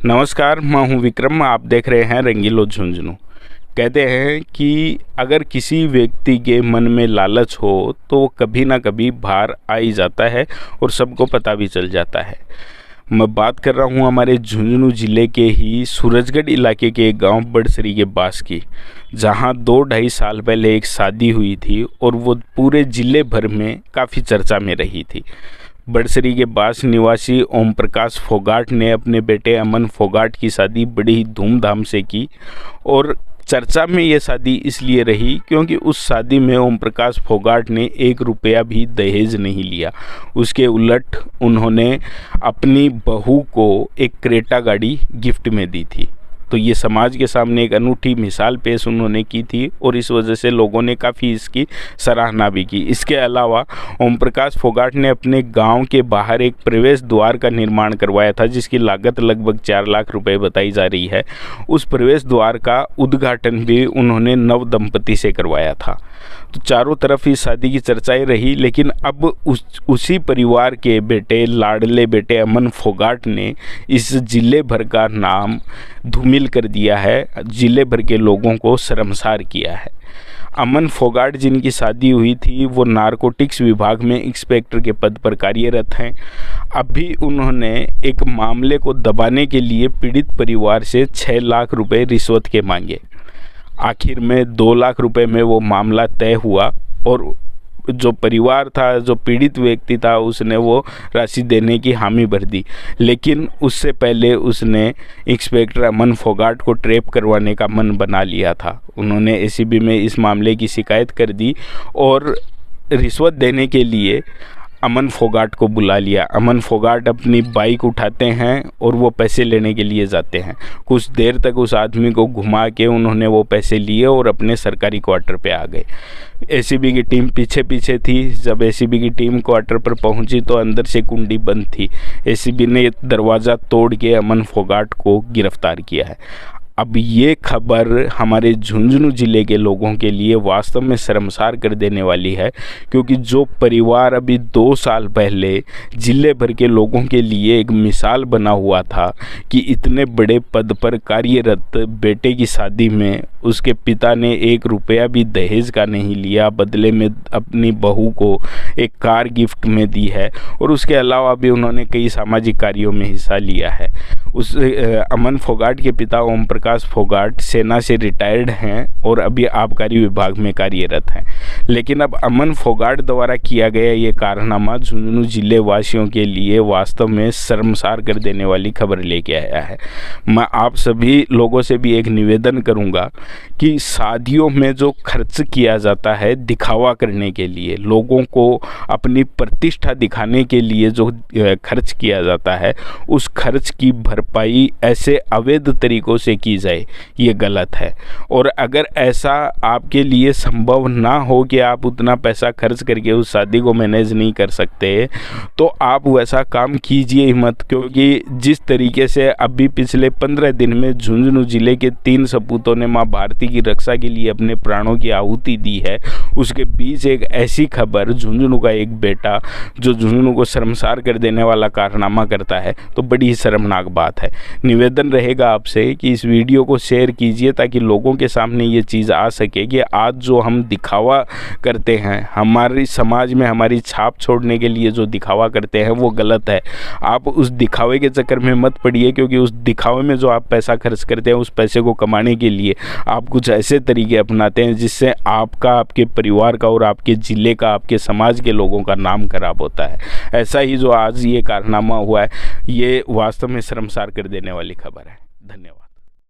नमस्कार, मैं हूं विक्रम। आप देख रहे हैं रंगीलो झुंझुनू। कहते हैं कि अगर किसी व्यक्ति के मन में लालच हो तो वो कभी ना कभी बाहर आ ही जाता है और सबको पता भी चल जाता है। मैं बात कर रहा हूं हमारे झुंझुनू ज़िले के ही सूरजगढ़ इलाके के एक गांव बड़सरी के पास की, जहां 2-2.5 साल पहले एक शादी हुई थी और वो पूरे ज़िले भर में काफ़ी चर्चा में रही थी। बड़सरी के पास निवासी ओम प्रकाश फोगाट ने अपने बेटे अमन फोगाट की शादी बड़ी ही धूमधाम से की और चर्चा में ये शादी इसलिए रही क्योंकि उस शादी में ओम प्रकाश फोगाट ने 1 रुपया भी दहेज नहीं लिया। उसके उलट उन्होंने अपनी बहू को एक क्रेटा गाड़ी गिफ्ट में दी थी। तो ये समाज के सामने एक अनूठी मिसाल पेश उन्होंने की थी और इस वजह से लोगों ने काफ़ी इसकी सराहना भी की। इसके अलावा ओम प्रकाश फोगाट ने अपने गांव के बाहर एक प्रवेश द्वार का निर्माण करवाया था, जिसकी लागत लगभग 4 लाख रुपए बताई जा रही है। उस प्रवेश द्वार का उद्घाटन भी उन्होंने नव दंपति से करवाया था। तो चारों तरफ इस शादी की चर्चाएं रही, लेकिन अब उसी परिवार के बेटे, लाडले बेटे अमन फोगाट ने इस जिले भर का नाम धूमिल कर दिया है, जिले भर के लोगों को शर्मसार किया है। अमन फोगाट जिनकी शादी हुई थी वो नारकोटिक्स विभाग में इंस्पेक्टर के पद पर कार्यरत हैं। अभी उन्होंने एक मामले को दबाने के लिए पीड़ित परिवार से 6 लाख रुपए रिश्वत के मांगे। आखिर में 2 लाख रुपए में वो मामला तय हुआ और जो परिवार था, जो पीड़ित व्यक्ति था, उसने वो राशि देने की हामी भर दी। लेकिन उससे पहले उसने इंस्पेक्टर अमन फोगाट को ट्रैप करवाने का मन बना लिया था। उन्होंने एसीबी में इस मामले की शिकायत कर दी और रिश्वत देने के लिए अमन फोगाट को बुला लिया। अमन फोगाट अपनी बाइक उठाते हैं और वो पैसे लेने के लिए जाते हैं। कुछ देर तक उस आदमी को घुमा के उन्होंने वो पैसे लिए और अपने सरकारी क्वार्टर पे आ गए। एसीबी की टीम पीछे पीछे थी। जब एसीबी की टीम क्वार्टर पर पहुंची तो अंदर से कुंडी बंद थी। एसीबी ने दरवाज़ा तोड़ के अमन फोगाट को गिरफ्तार किया है। अब ये खबर हमारे झुंझुनू ज़िले के लोगों के लिए वास्तव में शर्मसार कर देने वाली है, क्योंकि जो परिवार अभी 2 साल पहले ज़िले भर के लोगों के लिए एक मिसाल बना हुआ था कि इतने बड़े पद पर कार्यरत बेटे की शादी में उसके पिता ने 1 रुपया भी दहेज का नहीं लिया, बदले में अपनी बहू को एक कार गिफ्ट में दी है और उसके अलावा भी उन्होंने कई सामाजिक कार्यों में हिस्सा लिया है। उस अमन फोगाट के पिता ओम प्रकाश फोगाट सेना से रिटायर्ड हैं और अभी आबकारी विभाग में कार्यरत हैं। लेकिन अब अमन फोगाट द्वारा किया गया ये कारनामा झुंझुनू जिले वासियों के लिए वास्तव में शर्मसार कर देने वाली खबर लेके आया है। मैं आप सभी लोगों से भी एक निवेदन करूंगा कि शादियों में जो खर्च किया जाता है दिखावा करने के लिए, लोगों को अपनी प्रतिष्ठा दिखाने के लिए जो खर्च किया जाता है, उस खर्च की भरपाई ऐसे अवैध तरीकों से की जाए, ये गलत है। और अगर ऐसा आपके लिए संभव ना हो कि आप उतना पैसा खर्च करके उस शादी को मैनेज नहीं कर सकते, तो आप वैसा काम कीजिए ही मत। क्योंकि जिस तरीके से अभी पिछले 15 दिन में झुंझुनू जिले के 3 सपूतों ने माँ भारती की रक्षा के लिए अपने प्राणों की आहुति दी है, उसके बीच एक ऐसी खबर, झुंझुनू का एक बेटा जो झुंझुनू को शर्मसार कर देने वाला कारनामा करता है, तो बड़ी ही शर्मनाक बात है। निवेदन रहेगा आपसे कि इस वीडियो को शेयर कीजिए ताकि लोगों के सामने ये चीज़ आ सके कि आज जो हम दिखावा करते हैं, हमारी समाज में हमारी छाप छोड़ने के लिए जो दिखावा करते हैं वो गलत है। आप उस दिखावे के चक्कर में मत पड़िए, क्योंकि उस दिखावे में जो आप पैसा खर्च करते हैं, उस पैसे को कमाने के लिए आप कुछ ऐसे तरीके अपनाते हैं जिससे आपका, आपके परिवार का और आपके ज़िले का, आपके समाज के लोगों का नाम खराब होता है। ऐसा ही जो आज ये कारनामा हुआ है, ये वास्तव में शर्मसार कर देने वाली खबर है। धन्यवाद।